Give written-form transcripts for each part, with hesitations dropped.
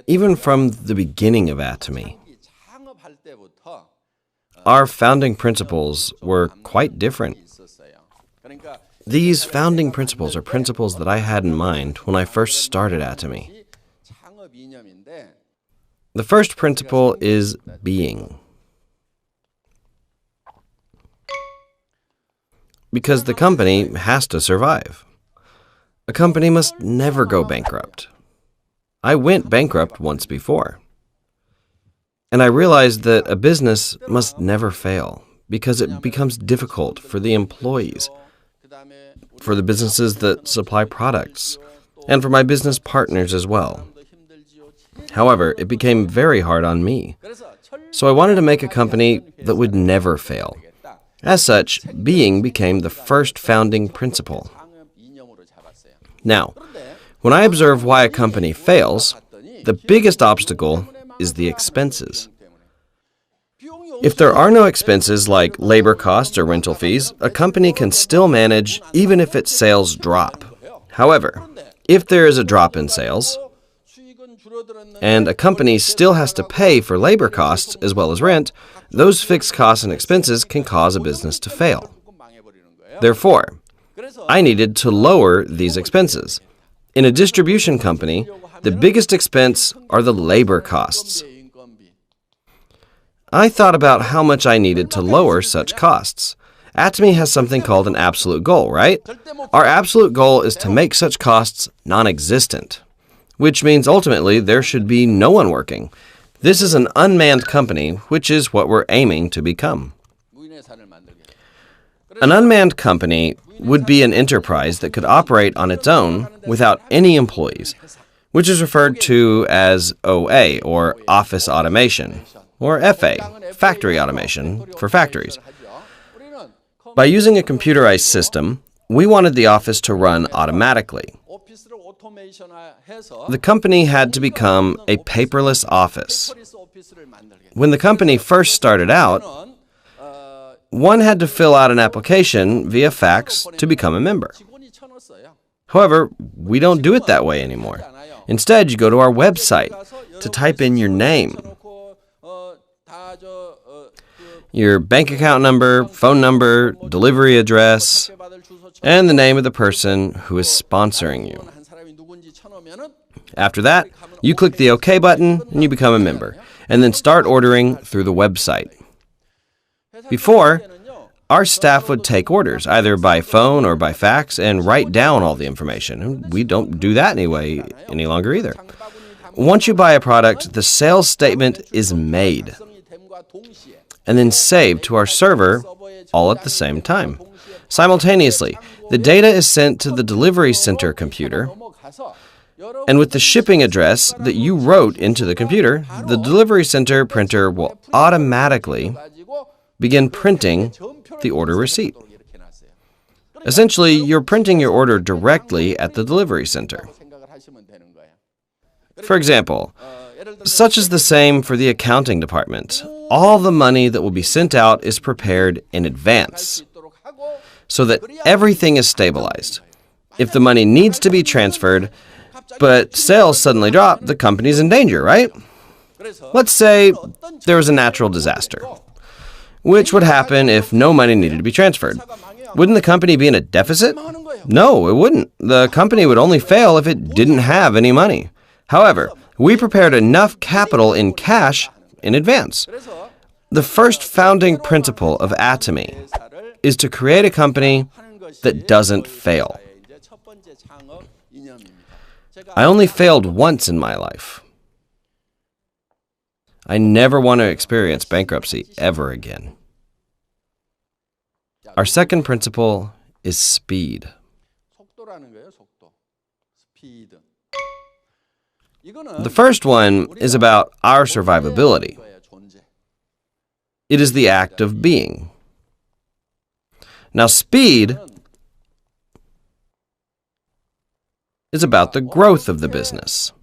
Even from the beginning of Atomy, our founding principles were quite different. These founding principles are principles that I had in mind when I first started Atomy. The first principle is being. Because the company has to survive. A company must never go bankrupt. I went bankrupt once before. And I realized that a business must never fail because it becomes difficult for the employees, for the businesses that supply products, and for my business partners as well. However, it became very hard on me. So I wanted to make a company that would never fail. As such, being became the first founding principle. Now, when I observe why a company fails, the biggest obstacle is the expenses. If there are no expenses like labor costs or rental fees, a company can still manage even if its sales drop. However, if there is a drop in sales, and a company still has to pay for labor costs as well as rent, those fixed costs and expenses can cause a business to fail. Therefore, I needed to lower these expenses. In a distribution company, the biggest expense are the labor costs. I thought about how much I needed to lower such costs. Atomy has something called an absolute goal, right? Our absolute goal is to make such costs non-existent, which means ultimately there should be no one working. This is an unmanned company, which is what we're aiming to become. An unmanned company would be an enterprise that could operate on its own without any employees, which is referred to as OA, or office automation, or FA, factory automation, for factories. By using a computerized system, we wanted the office to run automatically. The company had to become a paperless office. When the company first started out, one had to fill out an application via fax to become a member. However, we don't do it that way anymore. Instead, you go to our website to type in your name, your bank account number, phone number, delivery address, and the name of the person who is sponsoring you. After that, you click the OK button and you become a member, and then start ordering through the website. Before, our staff would take orders, either by phone or by fax, and write down all the information. We don't do that any longer either. Once you buy a product, the sales statement is made and then saved to our server all at the same time. Simultaneously, the data is sent to the delivery center computer, and with the shipping address that you wrote into the computer, the delivery center printer will automatically begin printing the order receipt. Essentially, you're printing your order directly at the delivery center. For example, such is the same for the accounting department. All the money that will be sent out is prepared in advance so that everything is stabilized. If the money needs to be transferred, but sales suddenly drop, the company's in danger, right? Let's say there was a natural disaster, which would happen if no money needed to be transferred. Wouldn't the company be in a deficit? No, it wouldn't. The company would only fail if it didn't have any money. However, we prepared enough capital in cash in advance. The first founding principle of Atomy is to create a company that doesn't fail. I only failed once in my life. I never want to experience bankruptcy ever again. Our second principle is speed. The first one is about our survivability. It is the act of being. Now, speed is about the growth of the business.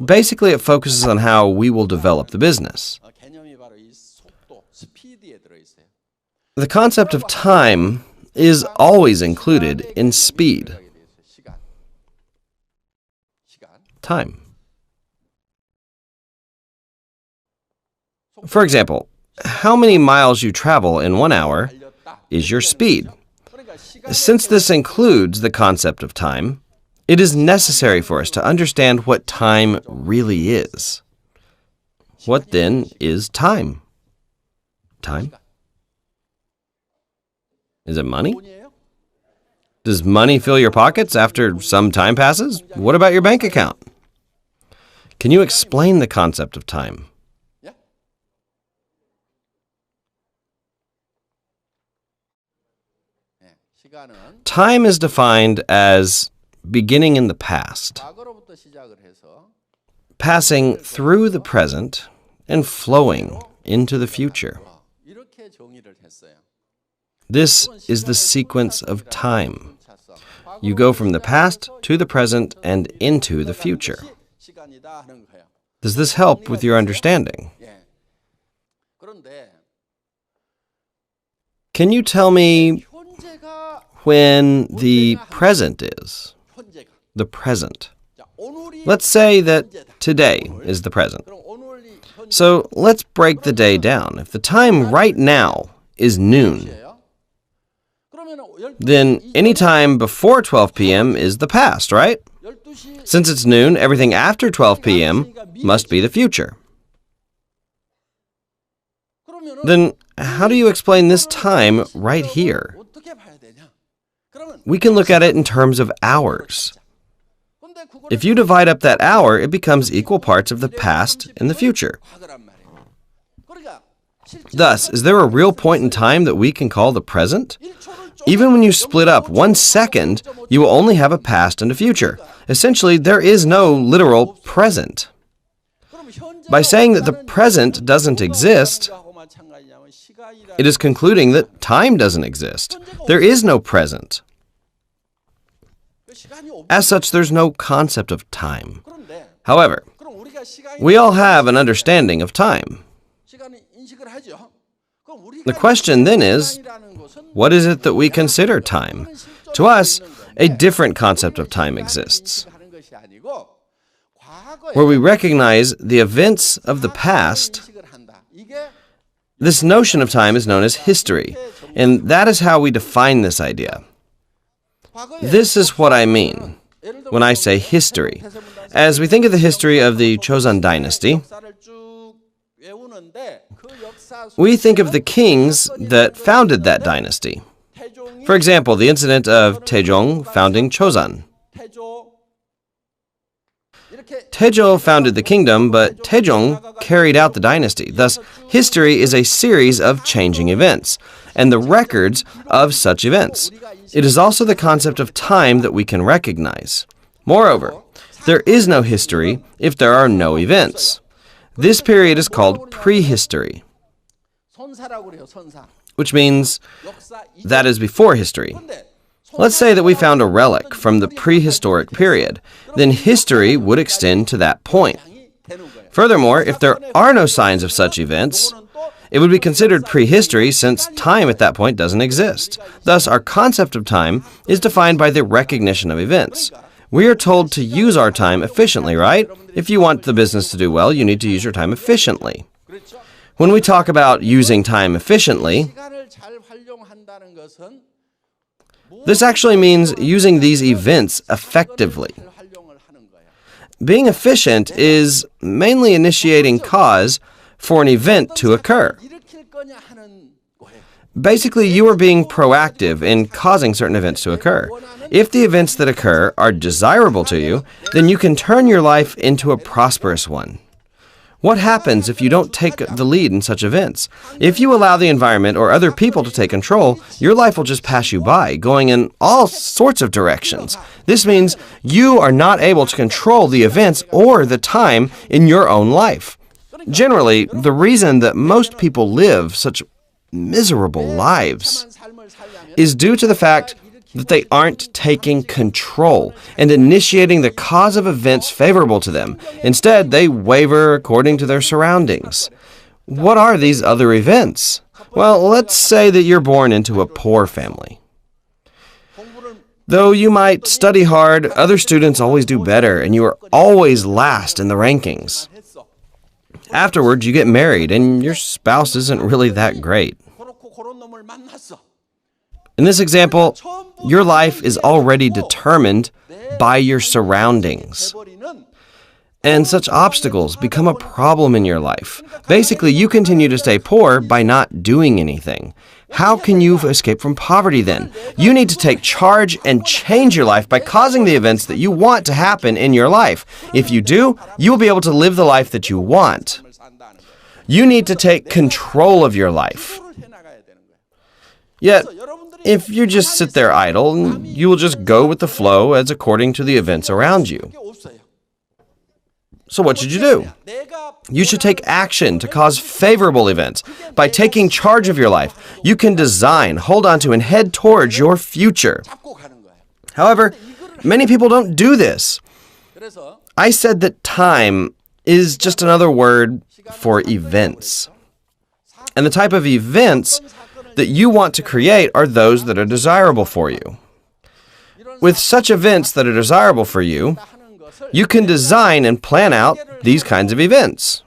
Basically, it focuses on how we will develop the business. The concept of time is always included in speed. time. For example, how many miles you travel in 1 hour is your speed. Since this includes the concept of time, it is necessary for us to understand what time really is. What then is time? Time? Is it money? Does money fill your pockets after some time passes? What about your bank account? Can you explain the concept of time? Time is defined as beginning in the past, passing through the present, and flowing into the future. This is the sequence of time. You go from the past to the present and into the future. Does this help with your understanding? Can you tell me when the present is? The present. Let's say that today is the present. So let's break the day down. If the time right now is noon, then any time before 12 p.m. is the past, right? Since it's noon, everything after 12 p.m. must be the future. Then how do you explain this time right here? We can look at it in terms of hours. If you divide up that hour, it becomes equal parts of the past and the future. Thus, is there a real point in time that we can call the present? Even when you split up 1 second, you will only have a past and a future. Essentially, there is no literal present. By saying that the present doesn't exist, it is concluding that time doesn't exist. There is no present. As such, there's no concept of time. However, we all have an understanding of time. The question then is, what is it that we consider time? To us, a different concept of time exists, where we recognize the events of the past. This notion of time is known as history, and that is how we define this idea. This is what I mean when I say history. As we think of the history of the Joseon dynasty, we think of the kings that founded that dynasty. For example, the incident of Taejong founding Joseon. Taejo founded the kingdom, but Taejong carried out the dynasty. Thus, history is a series of changing events, and the records of such events. It is also the concept of time that we can recognize. Moreover, there is no history if there are no events. This period is called prehistory, which means that is before history. Let's say that we found a relic from the prehistoric period. Then history would extend to that point. Furthermore, if there are no signs of such events, it would be considered prehistory since time at that point doesn't exist. Thus, our concept of time is defined by the recognition of events. We are told to use our time efficiently, right? If you want the business to do well, you need to use your time efficiently. When we talk about using time efficiently, this actually means using these events effectively. Being efficient is mainly initiating cause for an event to occur. Basically, you are being proactive in causing certain events to occur. If the events that occur are desirable to you, then you can turn your life into a prosperous one. What happens if you don't take the lead in such events? If you allow the environment or other people to take control, your life will just pass you by, going in all sorts of directions. This means you are not able to control the events or the time in your own life. Generally, the reason that most people live such miserable lives is due to the fact that they aren't taking control and initiating the cause of events favorable to them. Instead, they waver according to their surroundings. What are these other events? Well, let's say that you're born into a poor family. Though you might study hard, other students always do better, and you are always last in the rankings. Afterwards, you get married, and your spouse isn't really that great. In this example, your life is already determined by your surroundings. And such obstacles become a problem in your life. Basically, you continue to stay poor by not doing anything. How can you escape from poverty then? You need to take charge and change your life by causing the events that you want to happen in your life. If you do, you will be able to live the life that you want. You need to take control of your life. Yet, if you just sit there idle, you will just go with the flow as according to the events around you. So what should you do? You should take action to cause favorable events. By taking charge of your life, you can design, hold on to, and head towards your future. However, many people don't do this. I said that time is just another word for events. And the type of events that you want to create are those that are desirable for you. With such events that are desirable for you, you can design and plan out these kinds of events,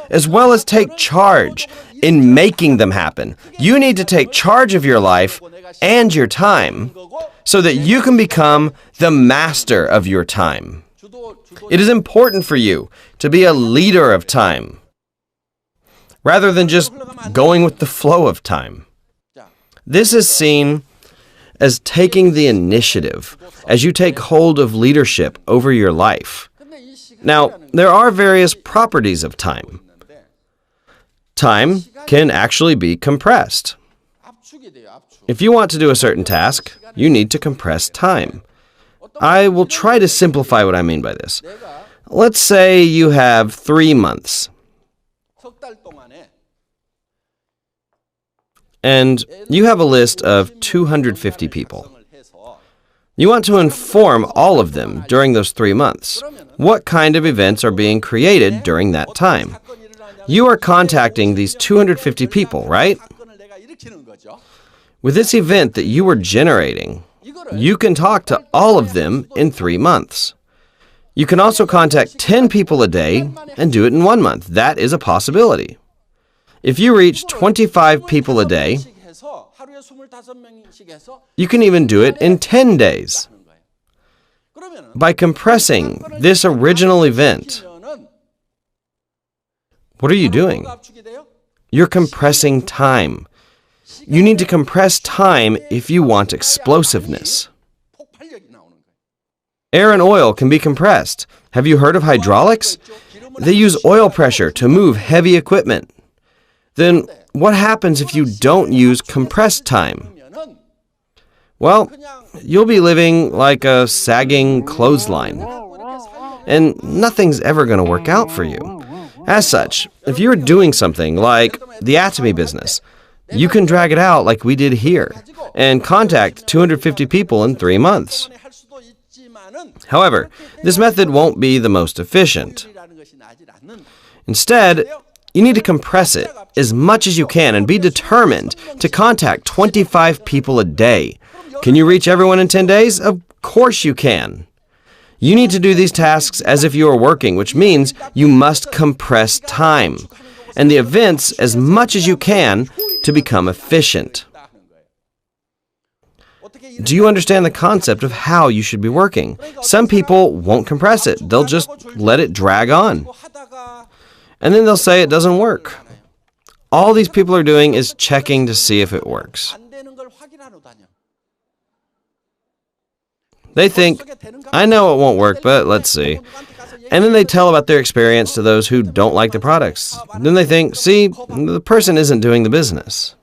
as well as take charge in making them happen. You need to take charge of your life and your time so that you can become the master of your time. It is important for you to be a leader of time, rather than just going with the flow of time. This is seen as taking the initiative as you take hold of leadership over your life. Now, there are various properties of time. Time can actually be compressed. If you want to do a certain task, you need to compress time. I will try to simplify what I mean by this. Let's say you have 3 months. And you have a list of 250 people. You want to inform all of them during those 3 months. What kind of events are being created during that time? You are contacting these 250 people, right? With this event that you are generating, you can talk to all of them in 3 months. You can also contact 10 people a day and do it in 1 month. That is a possibility. If you reach 25 people a day, you can even do it in 10 days. By compressing this original event, what are you doing? You're compressing time. You need to compress time if you want explosiveness. Air and oil can be compressed. Have you heard of hydraulics? They use oil pressure to move heavy equipment. Then what happens if you don't use compressed time? Well, you'll be living like a sagging clothesline, and nothing's ever going to work out for you. As such, if you're doing something like the Atomy business, you can drag it out like we did here and contact 250 people in 3 months. However, this method won't be the most efficient. Instead, you need to compress it as much as you can and be determined to contact 25 people a day. Can you reach everyone in 10 days? Of course you can. You need to do these tasks as if you are working, which means you must compress time and the events as much as you can to become efficient. Do you understand the concept of how you should be working? Some people won't compress it. They'll just let it drag on. And then they'll say it doesn't work. All these people are doing is checking to see if it works. They think, I know it won't work, but let's see. And then they tell about their experience to those who don't like the products. Then they think, see, the person isn't doing the business.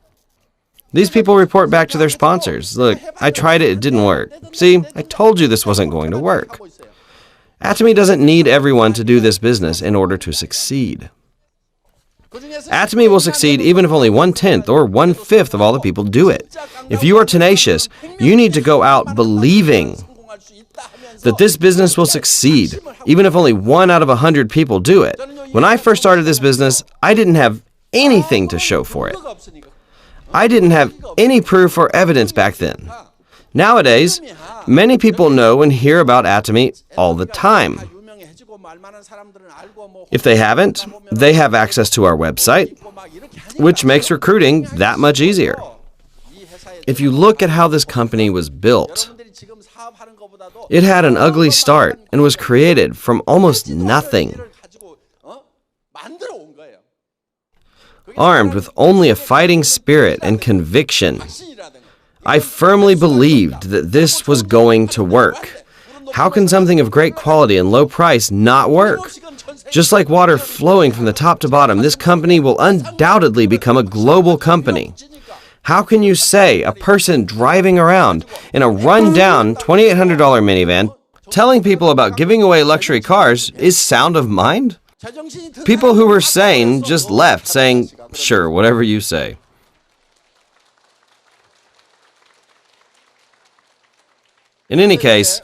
These people report back to their sponsors. Look, I tried it, it didn't work. See, I told you this wasn't going to work. Atomy doesn't need everyone to do this business in order to succeed. Atomy will succeed even if only 1/10 or 1/5 of all the people do it. If you are tenacious, you need to go out believing that this business will succeed, even if only 1 out of 100 people do it. When I first started this business, I didn't have anything to show for it. I didn't have any proof or evidence back then. Nowadays, many people know and hear about Atomy all the time. If they haven't, they have access to our website, which makes recruiting that much easier. If you look at how this company was built, it had an ugly start and was created from almost nothing. Armed with only a fighting spirit and conviction, I firmly believed that this was going to work. How can something of great quality and low price not work? Just like water flowing from the top to bottom, this company will undoubtedly become a global company. How can you say a person driving around in a run-down $2,800 minivan telling people about giving away luxury cars is sound of mind? People who were sane just left saying, "Sure, whatever you say." In any case,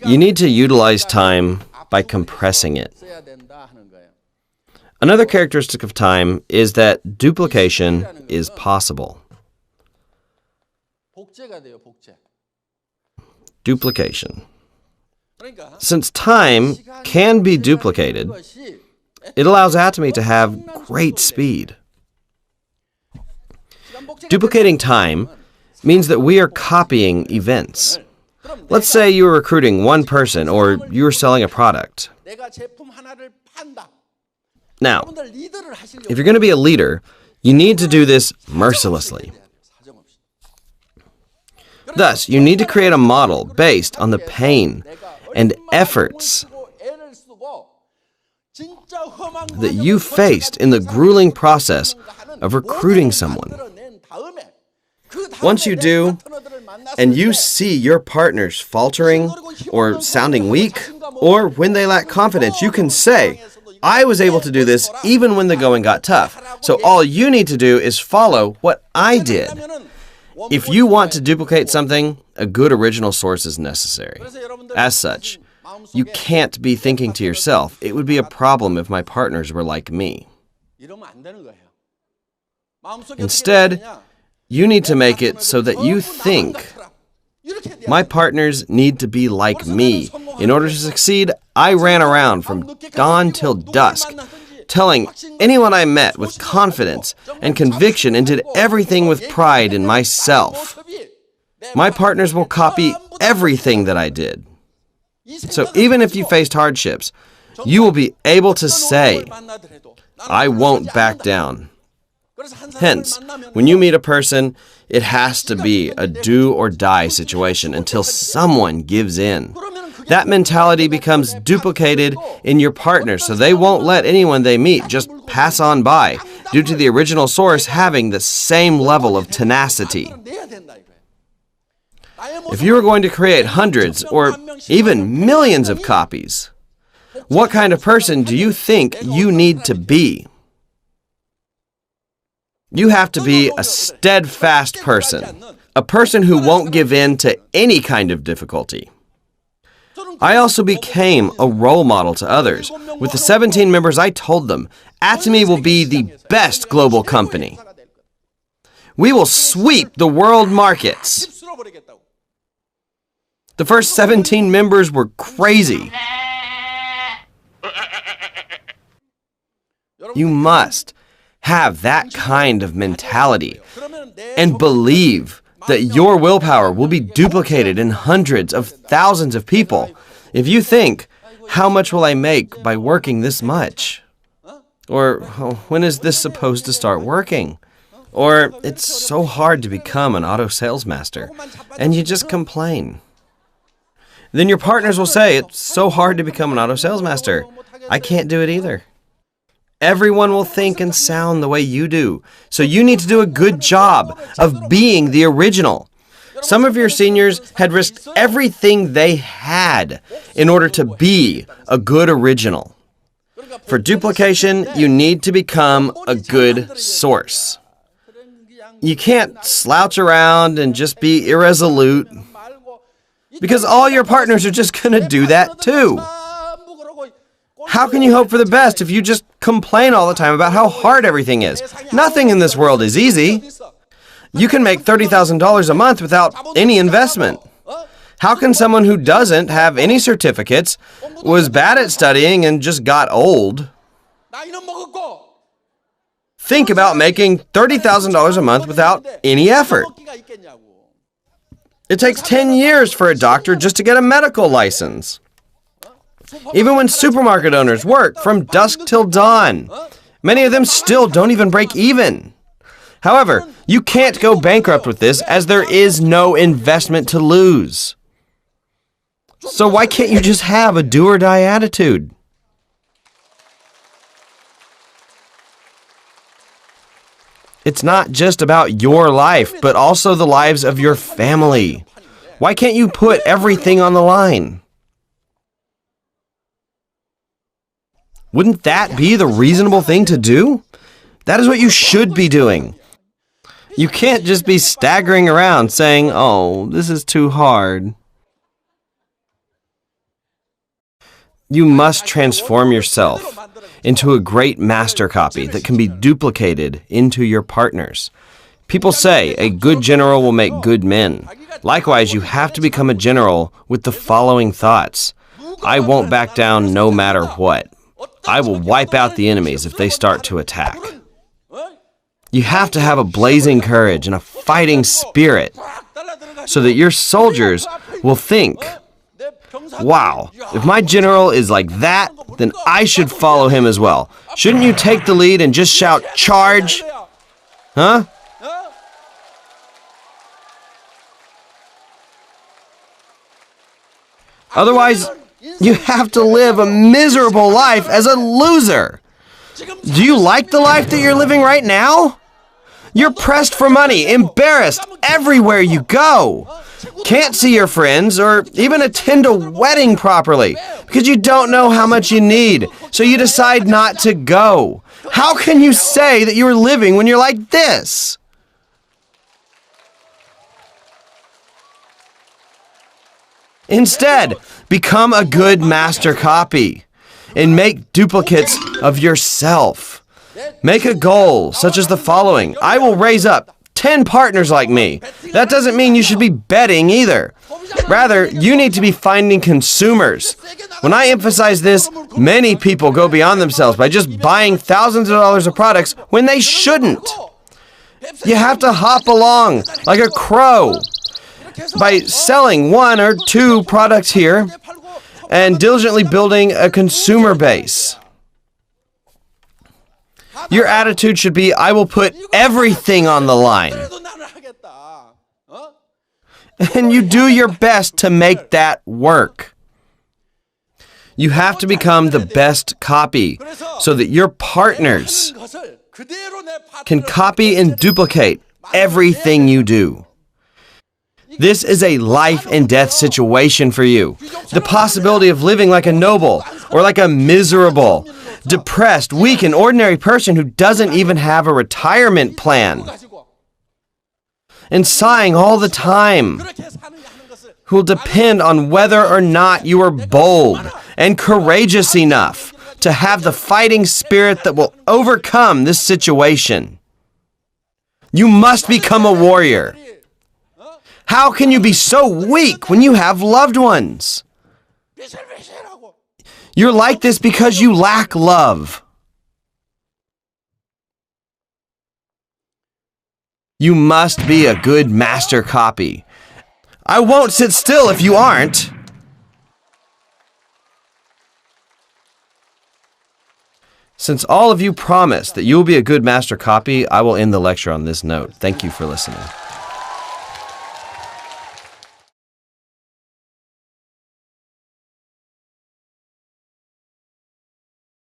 you need to utilize time by compressing it. Another characteristic of time is that duplication is possible. Duplication. Since time can be duplicated, it allows Atomy to have great speed. Duplicating time means that we are copying events. Let's say you are recruiting one person or you are selling a product. Now, if you're going to be a leader, you need to do this mercilessly. Thus, you need to create a model based on the pain and efforts that you faced in the grueling process of recruiting someone. Once you do, and you see your partners faltering or sounding weak, or when they lack confidence, you can say, "I was able to do this even when the going got tough. So all you need to do is follow what I did." If you want to duplicate something, a good original source is necessary. As such, you can't be thinking to yourself, "It would be a problem if my partners were like me." Instead, you need to make it so that you think, "My partners need to be like me. In order to succeed, I ran around from dawn till dusk, telling anyone I met with confidence and conviction and did everything with pride in myself. My partners will copy everything that I did." So even if you faced hardships, you will be able to say, "I won't back down." Hence, when you meet a person, it has to be a do-or-die situation until someone gives in. That mentality becomes duplicated in your partner, so they won't let anyone they meet just pass on by due to the original source having the same level of tenacity. If you are going to create hundreds or even millions of copies, what kind of person do you think you need to be? You have to be a steadfast person, a person who won't give in to any kind of difficulty. I also became a role model to others. With the 17 members, I told them, Atomy will be the best global company. We will sweep the world markets. The first 17 members were crazy. You must have that kind of mentality and believe that your willpower will be duplicated in hundreds of thousands of people. If you think, "How much will I make by working this much?" Or, "Oh, when is this supposed to start working?" Or, "It's so hard to become an auto sales master," and you just complain. Then your partners will say, "It's so hard to become an auto sales master. I can't do it either." Everyone will think and sound the way you do. So you need to do a good job of being the original. Some of your seniors had risked everything they had in order to be a good original. For duplication, you need to become a good source. You can't slouch around and just be irresolute, because all your partners are just going to do that too. How can you hope for the best if you just complain all the time about how hard everything is? Nothing in this world is easy. You can make $30,000 a month without any investment. How can someone who doesn't have any certificates, was bad at studying, and just got old, think about making $30,000 a month without any effort? It takes 10 years for a doctor just to get a medical license. Even when supermarket owners work from dusk till dawn, many of them still don't even break even. However, you can't go bankrupt with this as there is no investment to lose. So why can't you just have a do-or-die attitude? It's not just about your life, but also the lives of your family. Why can't you put everything on the line? Wouldn't that be the reasonable thing to do? That is what you should be doing. You can't just be staggering around saying, "Oh, this is too hard." You must transform yourself into a great master copy that can be duplicated into your partners. People say a good general will make good men. Likewise, you have to become a general with the following thoughts. I won't back down no matter what. I will wipe out the enemies if they start to attack. You have to have a blazing courage and a fighting spirit so that your soldiers will think, "Wow, if my general is like that, then I should follow him as well." Shouldn't you take the lead and just shout, "Charge"? Huh? Otherwise, you have to live a miserable life as a loser. Do you like the life that you're living right now? You're pressed for money, embarrassed everywhere you go. Can't see your friends or even attend a wedding properly because you don't know how much you need, so you decide not to go. How can you say that you are living when you're like this? Instead, become a good master copy and make duplicates of yourself. Make a goal such as the following: I will raise up 10 partners like me. That doesn't mean you should be betting either. Rather, you need to be finding consumers. When I emphasize this, many people go beyond themselves by just buying thousands of dollars of products when they shouldn't. You have to hop along like a crow by selling 1 or 2 products here and diligently building a consumer base. Your attitude should be, I will put everything on the line. And you do your best to make that work. You have to become the best copy so that your partners can copy and duplicate everything you do. This is a life and death situation for you. The possibility of living like a noble or like a miserable, depressed, weak, and ordinary person who doesn't even have a retirement plan and sighing all the time, who will depend on whether or not you are bold and courageous enough to have the fighting spirit that will overcome this situation. You must become a warrior. How can you be so weak when you have loved ones? You're like this because you lack love. You must be a good master copy. I won't sit still if you aren't. Since all of you promised that you will be a good master copy, I will end the lecture on this note. Thank you for listening.